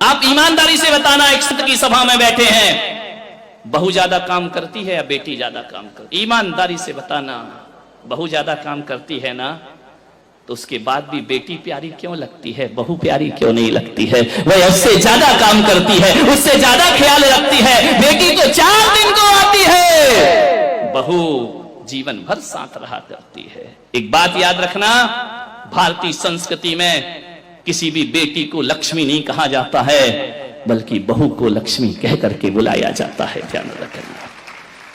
आप ईमानदारी से बताना, एक संत की सभा में बैठे हैं, बहू ज्यादा काम करती है या बेटी ज्यादा काम करती? ईमानदारी से बताना, बहू ज्यादा काम करती है ना, तो उसके बाद भी बेटी प्यारी क्यों लगती है, बहू प्यारी क्यों नहीं लगती है? वह उससे ज्यादा काम करती है, उससे ज्यादा ख्याल रखती है। बेटी तो 4 दिन को आती है, बहू जीवन भर साथ रहा करती है। एक बात याद रखना, भारतीय संस्कृति में किसी भी बेटी को लक्ष्मी नहीं कहा जाता है, बल्कि बहू को लक्ष्मी कह करके बुलाया जाता है। ध्यान रखना,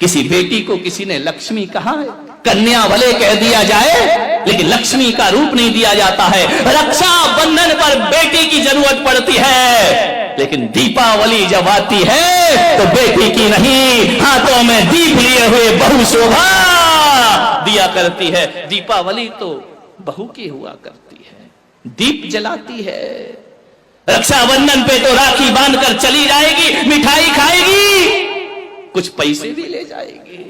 किसी बेटी को किसी ने लक्ष्मी कहा है, कन्या भले कह दिया जाए, लेकिन लक्ष्मी का रूप नहीं दिया जाता है। रक्षा बंधन पर बेटी की जरूरत पड़ती है, लेकिन दीपावली जब आती है तो बेटी की नहीं, हाथों में दीप लिए हुए बहू शोभा दिया करती है। दीपावली तो बहू की हुआ करती है, दीप जलाती है। रक्षाबंधन पे तो राखी बांधकर चली जाएगी, मिठाई खाएगी, कुछ पैसे भी ले जाएगी।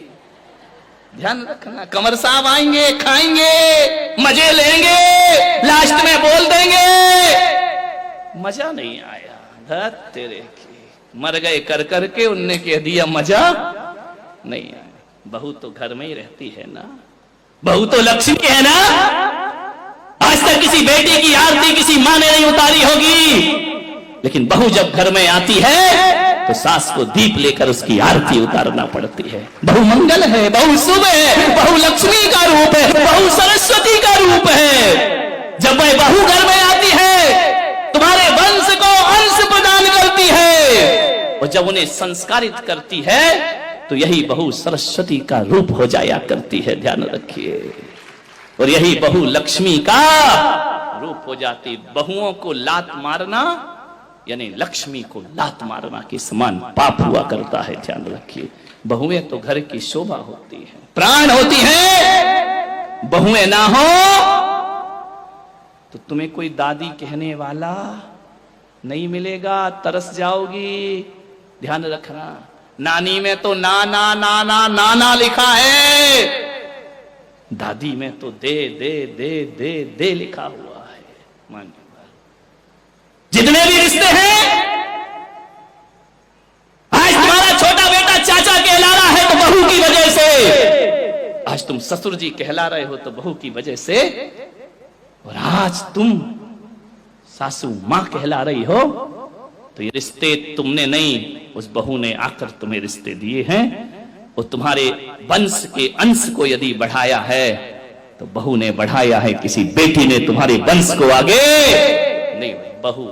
ध्यान रखना, कमर साहब आएंगे, खाएंगे, मजे लेंगे, लास्ट में बोल देंगे मजा नहीं आया, धत तेरे की, मर गए कर करके, उनने कह दिया मजा नहीं आया। बहू तो घर में ही रहती है ना, बहू तो लक्ष्मी है ना। आज तक किसी बेटी की आरती किसी माँ ने नहीं उतारी होगी, लेकिन बहू जब घर में आती है तो सास को दीप लेकर उसकी आरती उतारना पड़ती है। बहू मंगल है, बहू शुभ है, बहू लक्ष्मी का रूप है, बहू सरस्वती का रूप है। जब वह बहू घर में आती है, तुम्हारे वंश को अंश प्रदान करती है, और जब उन्हें संस्कारित करती है तो यही बहू सरस्वती का रूप हो जाया करती है। ध्यान रखिए, और यही बहू लक्ष्मी का रूप हो जाती। बहुओं को लात मारना यानी लक्ष्मी को लात मारना के समान पाप हुआ करता है। ध्यान रखिए, बहुएं तो घर की शोभा होती है, प्राण होती है। बहुएं ना हो तो तुम्हें कोई दादी कहने वाला नहीं मिलेगा, तरस जाओगी। ध्यान रखना, नानी में तो नाना नाना नाना लिखा है, दादी में तो दे दे दे दे दे लिखा हुआ है। मानिए, जितने भी रिश्ते हैं, आज तुम्हारा छोटा बेटा चाचा कहला रहा है तो बहू की वजह से, आज तुम ससुर जी कहला रहे हो तो बहू की वजह से, और आज तुम सासू मां कहला रही हो तो ये रिश्ते तुमने नहीं, उस बहू ने आकर तुम्हें रिश्ते दिए हैं। और तुम्हारे वंश के अंश को यदि बढ़ाया है तो बहू ने बढ़ाया है, किसी बेटी ने तुम्हारे वंश को आगे नहीं। बहू